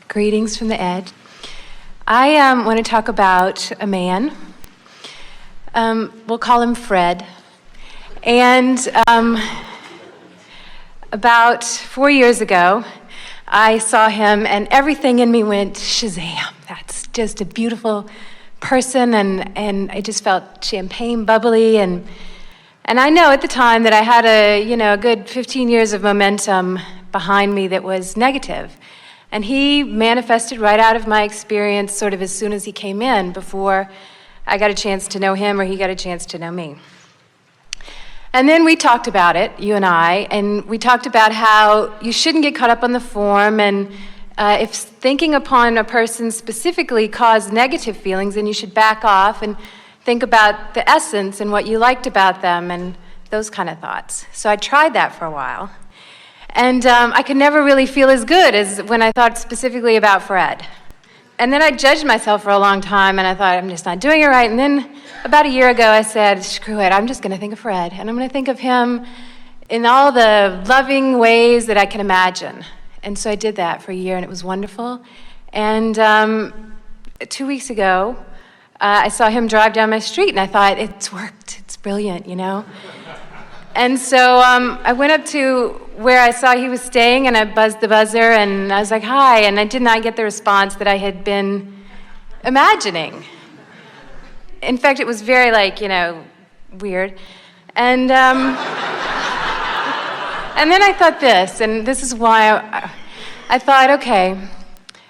Greetings from the Edge. I want to talk about a man. We'll call him Fred. And about 4 years ago, I saw him and everything in me went, Shazam, that's just a beautiful person, and I just felt champagne bubbly, and I know at the time that I had a good 15 years of momentum behind me that was negative. And he manifested right out of my experience sort of as soon as he came in, before I got a chance to know him or he got a chance to know me. And then we talked about it, you and we talked about how you shouldn't get caught up on the form, and if thinking upon a person specifically caused negative feelings, then you should back off and think about the essence and what you liked about them and those kind of thoughts. So I tried that for a while. And I could never really feel as good as when I thought specifically about Fred. And then I judged myself for a long time, and I thought, I'm just not doing it right. And then about a year ago, I said, screw it, I'm just going to think of Fred. And I'm going to think of him in all the loving ways that I can imagine. And so I did that for a year, and it was wonderful. And 2 weeks ago, I saw him drive down my street, and I thought, it's worked. It's brilliant, And so I went up to where I saw he was staying, and I buzzed the buzzer, and I was like, hi, and I did not get the response that I had been imagining. In fact, it was very, weird. And and then I thought this, and this is why I thought, okay,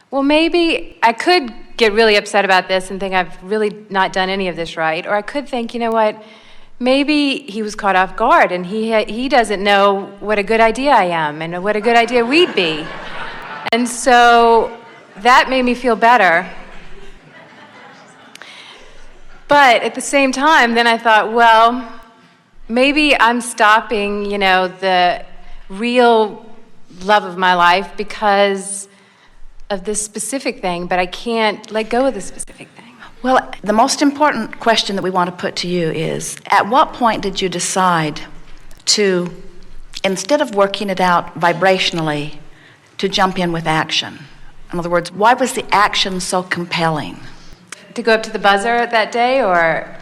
well, maybe I could get really upset about this and think I've really not done any of this right, or I could think, you know what, maybe he was caught off guard, and he doesn't know what a good idea I am and what a good idea we'd be. And so that made me feel better. But at the same time, then I thought, well, maybe I'm stopping, the real love of my life because of this specific thing, but I can't let go of the specific thing. Well, the most important question that we want to put to you is, at what point did you decide to, instead of working it out vibrationally, to jump in with action? In other words, why was the action so compelling? To go up to the buzzer that day, or?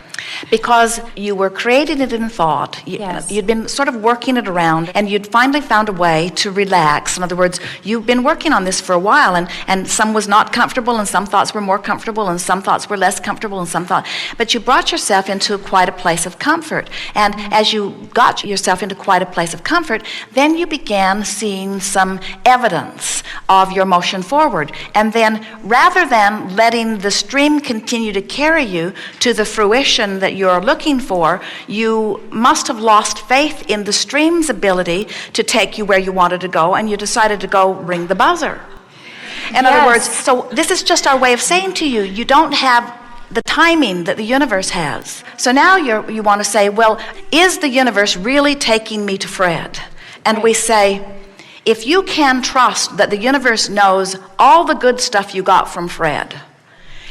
Because you were creating it in thought. Yes. You'd been sort of working it around, and you'd finally found a way to relax. In other words, you've been working on this for a while, and some was not comfortable, and some thoughts were more comfortable, and some thoughts were less comfortable, and some thoughts. But you brought yourself into quite a place of comfort. And as you got yourself into quite a place of comfort, then you began seeing some evidence of your motion forward. And then, rather than letting the stream continue to carry you to the fruition that you're looking for, you must have lost faith in the stream's ability to take you where you wanted to go, and you decided to go ring the buzzer. In other words, so this is just our way of saying to you, you don't have the timing that the universe has. So now you want to say, well, is the universe really taking me to Fred? And we say, if you can trust that the universe knows all the good stuff you got from Fred,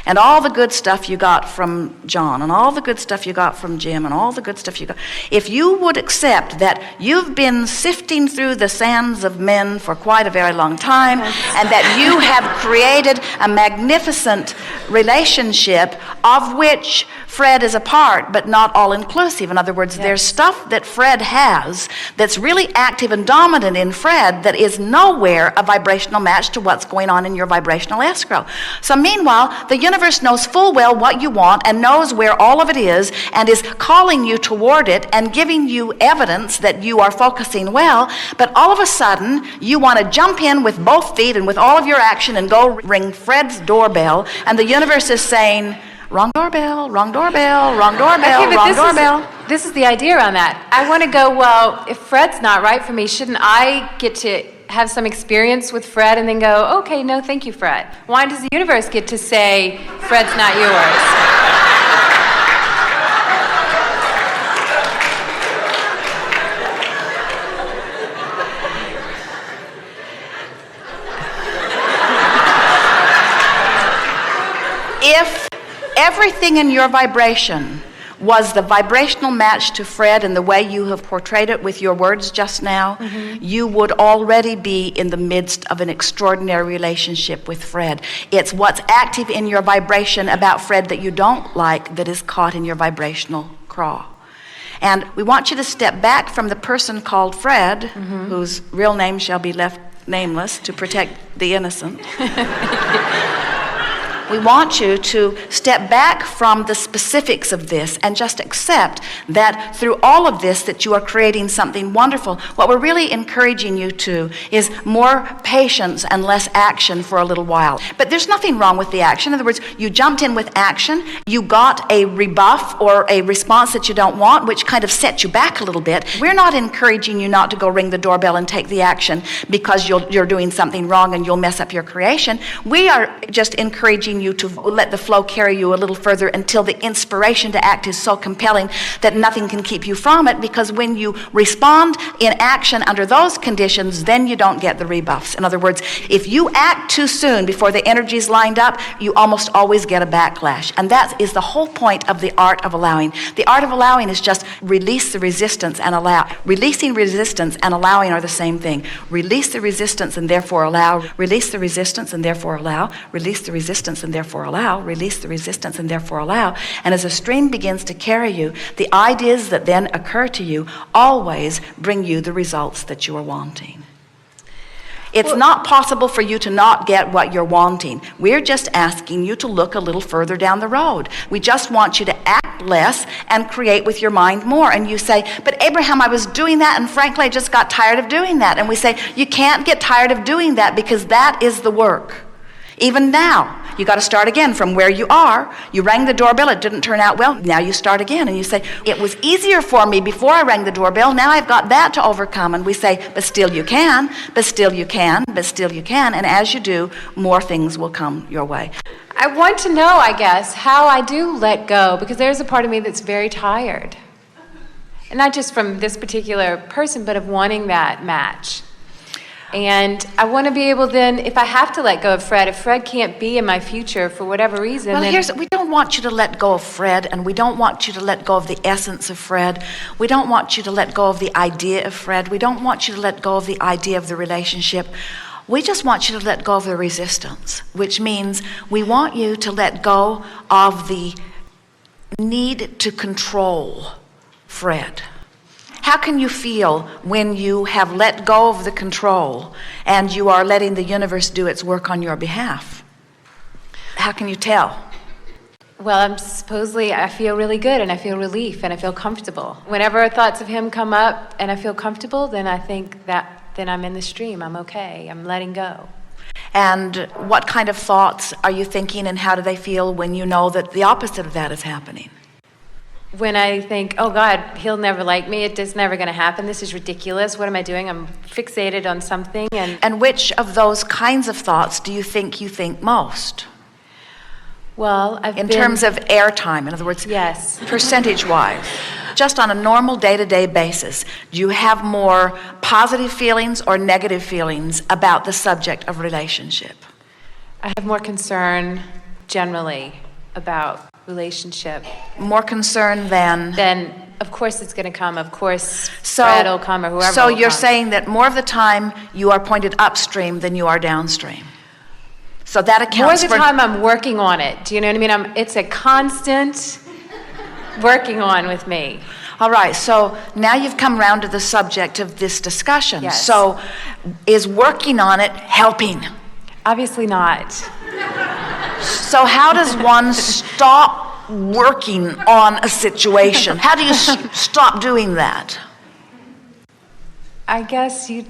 and all the good stuff you got from John, and all the good stuff you got from Jim, and all the good stuff you got, if you would accept that you've been sifting through the sands of men for quite a very long time, and that you have created a magnificent relationship of which Fred is a part, but not all-inclusive. In other words, there's stuff that Fred has that's really active and dominant in Fred that is nowhere a vibrational match to what's going on in your vibrational escrow. So meanwhile, the universe knows full well what you want and knows where all of it is, and is calling you toward it and giving you evidence that you are focusing well, but all of a sudden you want to jump in with both feet and with all of your action and go ring Fred's doorbell, and the universe is saying, wrong doorbell, wrong doorbell, wrong doorbell, okay, wrong doorbell. This is the idea on that. I want to go, well, if Fred's not right for me, shouldn't I get to have some experience with Fred and then go, okay, no, thank you, Fred? Why does the universe get to say, Fred's not yours? If everything in your vibration was the vibrational match to Fred in the way you have portrayed it with your words just now, you would already be in the midst of an extraordinary relationship with Fred. It's what's active in your vibration about Fred that you don't like that is caught in your vibrational craw. And we want you to step back from the person called Fred, whose real name shall be left nameless to protect the innocent. We want you to step back from the specifics of this and just accept that through all of this that you are creating something wonderful. What we're really encouraging you to is more patience and less action for a little while. But there's nothing wrong with the action. In other words, you jumped in with action, you got a rebuff or a response that you don't want, which kind of set you back a little bit. We're not encouraging you not to go ring the doorbell and take the action because you're doing something wrong and you'll mess up your creation. We are just encouraging you to let the flow carry you a little further until the inspiration to act is so compelling that nothing can keep you from it, because when you respond in action under those conditions, then you don't get the rebuffs. In other words, if you act too soon before the energy's lined up, you almost always get a backlash. And that is the whole point of the art of allowing. The art of allowing is just release the resistance and allow. Releasing resistance and allowing are the same thing. Release the resistance and therefore allow. Release the resistance and therefore allow. Release the resistance and therefore allow, release the resistance and therefore allow. And as a stream begins to carry you, the ideas that then occur to you always bring you the results that you are wanting. It's not possible for you to not get what you're wanting. We're just asking you to look a little further down the road. We just want you to act less and create with your mind more. And you say, but Abraham, I was doing that and frankly I just got tired of doing that. And we say, you can't get tired of doing that because that is the work. Even now, you got to start again from where you are. You rang the doorbell, it didn't turn out well. Now you start again and you say, it was easier for me before I rang the doorbell. Now I've got that to overcome. And we say, but still you can, but still you can, but still you can. And as you do, more things will come your way. I want to know, I guess, how I do let go, because there's a part of me that's very tired. And not just from this particular person, but of wanting that match. And I want to be able then, if I have to let go of Fred, if Fred can't be in my future for whatever reason. Well, we don't want you to let go of Fred, and we don't want you to let go of the essence of Fred. We don't want you to let go of the idea of Fred. We don't want you to let go of the idea of the relationship. We just want you to let go of the resistance, which means we want you to let go of the need to control Fred. How can you feel when you have let go of the control and you are letting the universe do its work on your behalf? How can you tell? Well, I feel really good, and I feel relief, and I feel comfortable. Whenever thoughts of him come up and I feel comfortable, then I think that then I'm in the stream. I'm okay. I'm letting go. And what kind of thoughts are you thinking, and how do they feel when you know that the opposite of that is happening? When I think, oh God, he'll never like me, it's just never going to happen, this is ridiculous, what am I doing? I'm fixated on something. And which of those kinds of thoughts do you think most? Well, in terms of airtime, in other words, yes, percentage-wise, just on a normal day-to-day basis, do you have more positive feelings or negative feelings about the subject of relationship? I have more concern generally about relationship. More concern than? Then, of course it's going to come. Of course Fred will come or whoever So will you're come. saying that more of the time you are pointed upstream than you are downstream. So that accounts for... More of the time I'm working on it. Do you know what I mean? It's a constant working on with me. All right, so now you've come around to the subject of this discussion. Yes. So is working on it helping? Obviously not. So how does one stop working on a situation? How do you stop doing that? I guess you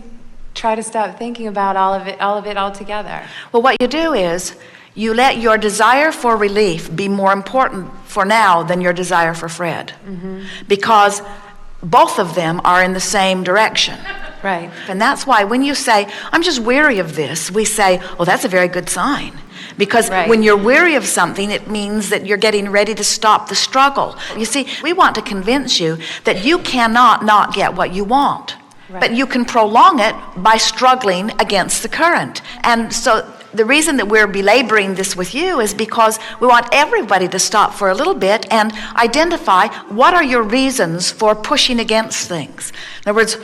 try to stop thinking about all of it altogether. Well, what you do is you let your desire for relief be more important for now than your desire for Fred. Mm-hmm. Because both of them are in the same direction. Right. And that's why when you say, I'm just weary of this, we say, well, that's a very good sign. Because when you're weary of something, it means that you're getting ready to stop the struggle. You see, we want to convince you that you cannot not get what you want. Right. But you can prolong it by struggling against the current. And so the reason that we're belaboring this with you is because we want everybody to stop for a little bit and identify what are your reasons for pushing against things. In other words,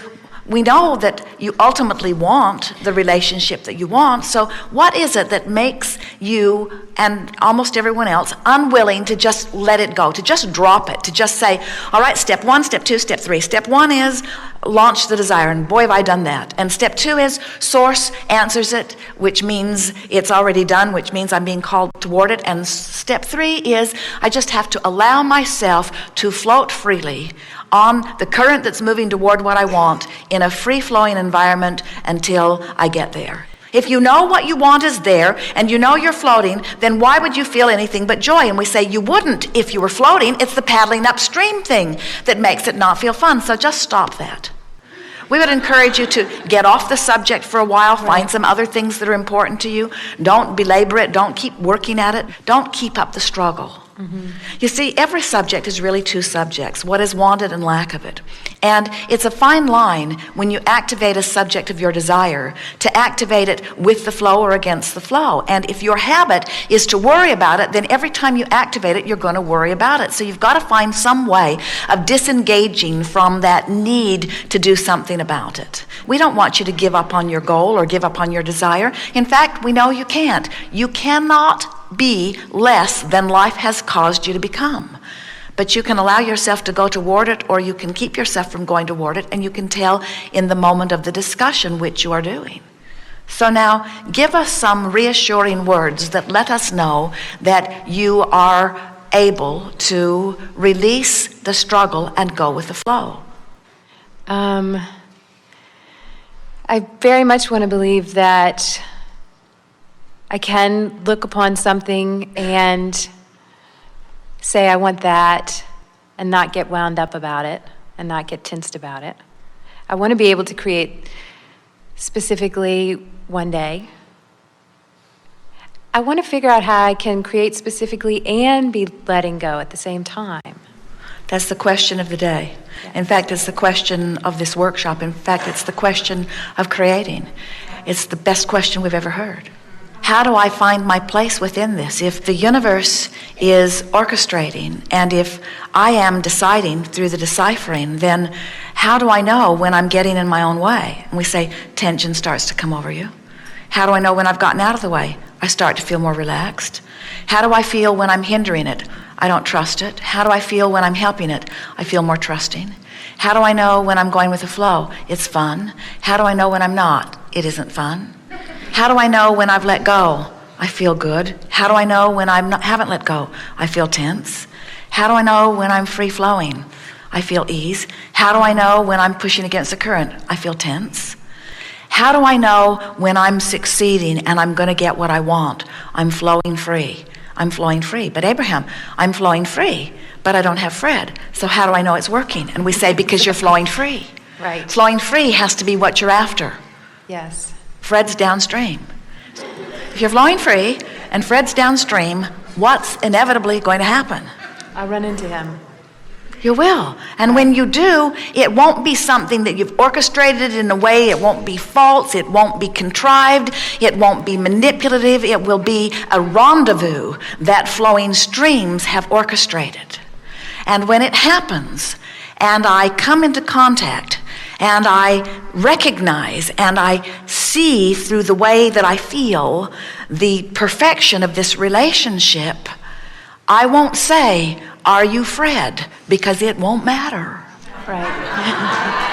we know that you ultimately want the relationship that you want, so what is it that makes you and almost everyone else unwilling to just let it go, to just drop it, to just say, all right, step 1, step 2, step 3. Step 1 is launch the desire, and boy, have I done that. And step 2 is source answers it, which means it's already done, which means I'm being called toward it. And step 3 is I just have to allow myself to float freely on the current that's moving toward what I want in a free-flowing environment until I get there. If you know what you want is there and you know you're floating, then why would you feel anything but joy? And we say you wouldn't if you were floating. It's the paddling upstream thing that makes it not feel fun. So just stop that. We would encourage you to get off the subject for a while, find some other things that are important to you. Don't belabor it. Don't keep working at it. Don't keep up the struggle. You see, every subject is really two subjects, what is wanted and lack of it. And it's a fine line when you activate a subject of your desire to activate it with the flow or against the flow. And if your habit is to worry about it, then every time you activate it, you're going to worry about it. So you've got to find some way of disengaging from that need to do something about it. We don't want you to give up on your goal or give up on your desire. In fact, we know you can't. You cannot be less than life has caused you to become. But you can allow yourself to go toward it, or you can keep yourself from going toward it, and you can tell in the moment of the discussion which you are doing. So now, give us some reassuring words that let us know that you are able to release the struggle and go with the flow. I very much want to believe that I can look upon something and say I want that and not get wound up about it and not get tensed about it. I want to be able to create specifically one day. I want to figure out how I can create specifically and be letting go at the same time. That's the question of the day. In fact, it's the question of this workshop. In fact, it's the question of creating. It's the best question we've ever heard. How do I find my place within this? If the universe is orchestrating and if I am deciding through the deciphering, then how do I know when I'm getting in my own way? And we say tension starts to come over you. How do I know when I've gotten out of the way? I start to feel more relaxed. How do I feel when I'm hindering it? I don't trust it. How do I feel when I'm helping it? I feel more trusting. How do I know when I'm going with the flow? It's fun. How do I know when I'm not? It isn't fun. How do I know when I've let go? I feel good. How do I know when I haven't let go? I feel tense. How do I know when I'm free-flowing? I feel ease. How do I know when I'm pushing against the current? I feel tense. How do I know when I'm succeeding and I'm going to get what I want? I'm flowing free. I'm flowing free. But Abraham, I'm flowing free, but I don't have Fred. So how do I know it's working? And we say, because you're flowing free. Right. Flowing free has to be what you're after. Yes. Fred's downstream. If you're flowing free and Fred's downstream, what's inevitably going to happen? I'll run into him. You will. And when you do, it won't be something that you've orchestrated in a way, it won't be false, it won't be contrived, it won't be manipulative, it will be a rendezvous that flowing streams have orchestrated. And when it happens, and I come into contact, and I recognize and I see through the way that I feel the perfection of this relationship, I won't say, "Are you Fred?" because it won't matter. Right.